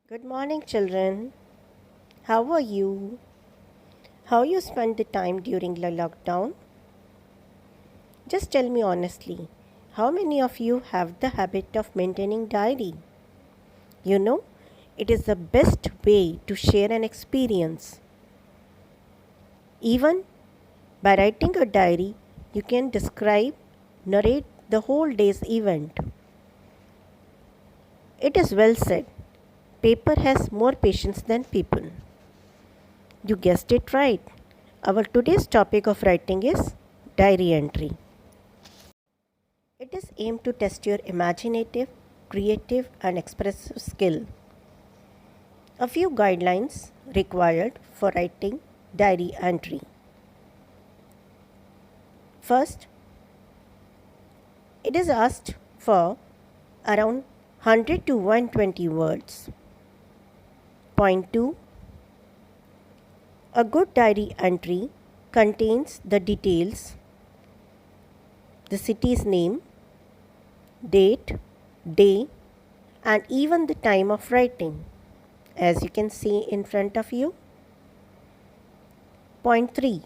Good morning, children. How are you? How you spent the time during the lockdown? Just tell me honestly, how many of you have the habit of maintaining diary? You know, it is the best way to share an experience. Even by writing a diary, you can describe, narrate the whole day's event. It is well said. Paper has more patience than people. You guessed it right. Our today's topic of writing is diary entry. It is aimed to test your imaginative, creative, and expressive skill. A few guidelines required for writing diary entry. First, it is asked for around 100 to 120 words. Point 2. A good diary entry contains the details, the city's name, date, day, and even the time of writing, as you can see in front of you. Point 3.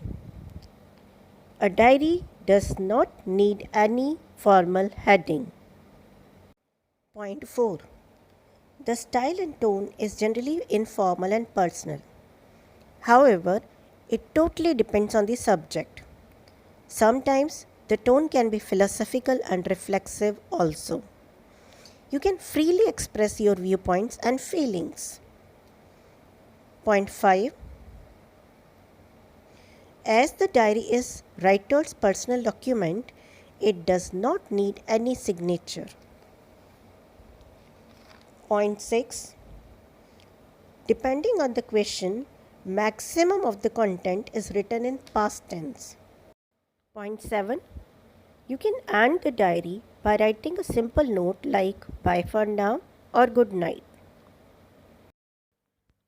A diary does not need any formal heading. Point 4. The style and tone is generally informal and personal. However, it totally depends on the subject. Sometimes the tone can be philosophical and reflexive also. You can freely express your viewpoints and feelings. Point 5. As the diary is writer's personal document, it does not need any signature. Point 6. Depending on the question, maximum of the content is written in past tense. Point 7. You can end the diary by writing a simple note like bye for now or good night.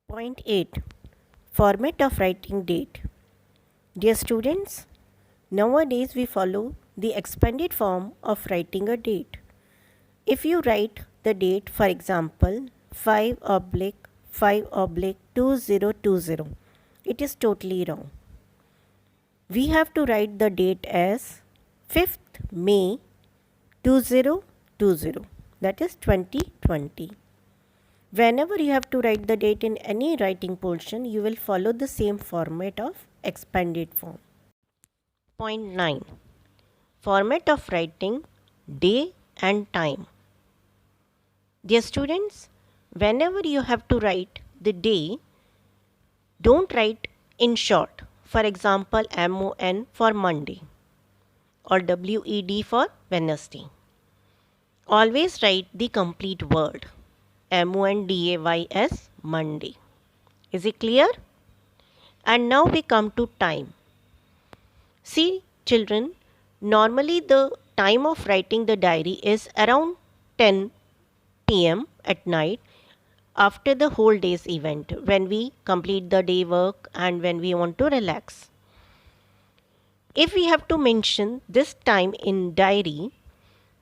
Point 8. Format of writing date. Dear students, nowadays we follow the expanded form of writing a date. If you write the date, for example, 5/5/2020, it is totally wrong. We have to write the date as 5th May 2020, that is 2020. Whenever you have to write the date in any writing portion, you will follow the same format of expanded form. Point 9. Format of writing day and time. Dear students, whenever you have to write the day, don't write in short. For example, MON for Monday or WED for Wednesday. Always write the complete word. MONDAYS Monday. Is it clear? And now we come to time. See, children, normally the time of writing the diary is around 10 p.m. at night after the whole day's event, when we complete the day work and when we want to relax. If we have to mention this time in diary,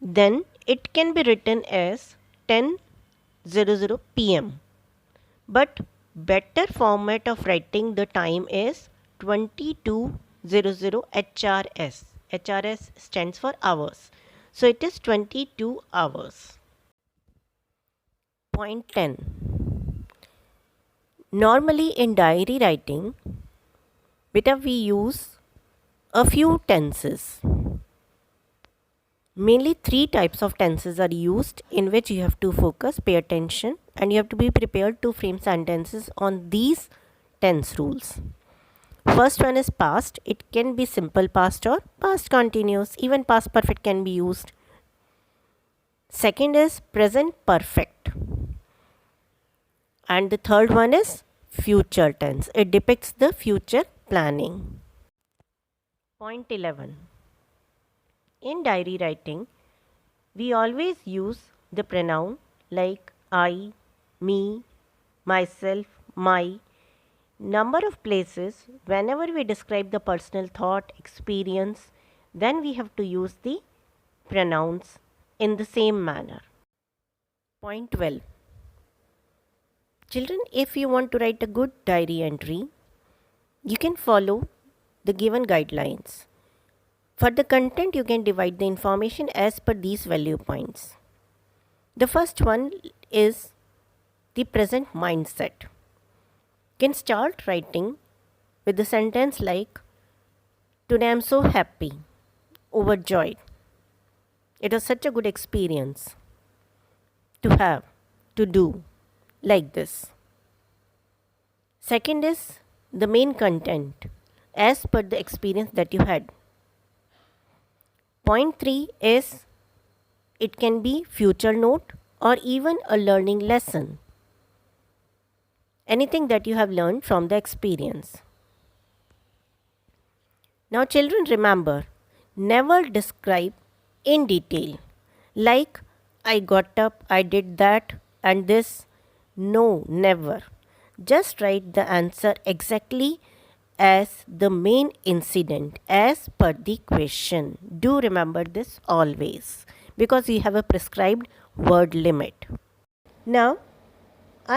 then it can be written as 10:00 p.m. But better format of writing the time is 22:00 HRS. HRS stands for hours. So it is 22 hours. Point 10. Normally in diary writing, we use a few tenses. Mainly 3 types of tenses are used in which you have to focus, pay attention, and you have to be prepared to frame sentences on these tense rules. First one is past. It can be simple past or past continuous. Even past perfect can be used. Second is present perfect. And the third one is future tense. It depicts the future planning. Point 11. In diary writing, we always use the pronoun like I, me, myself, my. Number of places, whenever we describe the personal thought, experience, then we have to use the pronouns in the same manner. Point 12. Children, if you want to write a good diary entry, you can follow the given guidelines. For the content, you can divide the information as per these value points. The first one is the present mindset. You can start writing with the sentence like, "Today I'm so happy, overjoyed. It was such a good experience to have, to do," like this. Second is the main content as per the experience that you had. Point 3 is it can be future note or even a learning lesson. Anything that you have learned from the experience. Now children, remember, never describe in detail like I got up, I did that and this. No, never. Just write the answer exactly as the main incident as per the question. Do remember this always because you have a prescribed word limit. Now,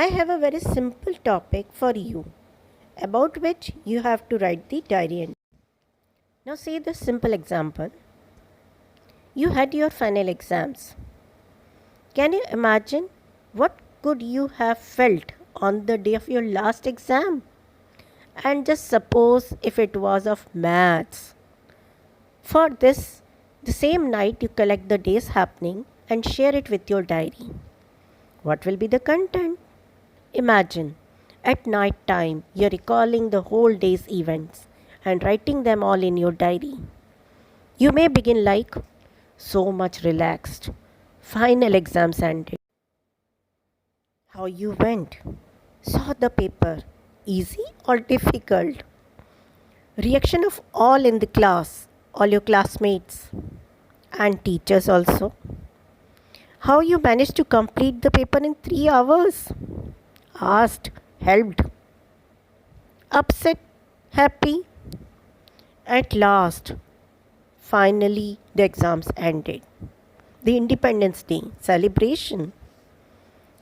I have a very simple topic for you about which you have to write the diary entry. Now, see this simple example. You had your final exams. Can you imagine what could you have felt on the day of your last exam? And just suppose if it was of maths. For this, the same night you collect the day's happening and share it with your diary. What will be the content? Imagine, at night time, you're recalling the whole day's events and writing them all in your diary. You may begin like, so much relaxed. Final exams ended. How you went? Saw the paper. Easy or difficult? Reaction of all in the class, all your classmates and teachers also. How you managed to complete the paper in 3 hours? Asked, helped, upset, happy. At last, finally, the exams ended. The Independence Day celebration.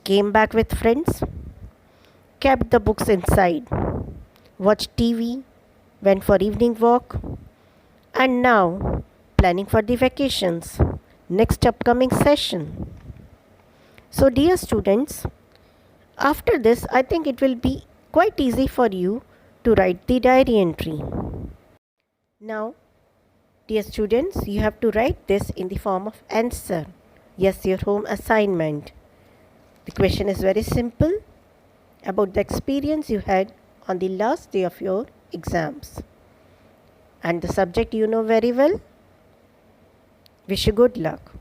Came back with friends, kept the books inside, watched TV, went for evening walk, and now planning for the vacations, next upcoming session. So, dear students, after this, I think it will be quite easy for you to write the diary entry. Now, dear students, you have to write this in the form of answer. Yes, your home assignment. The question is very simple about the experience you had on the last day of your exams. And the subject you know very well. Wish you good luck.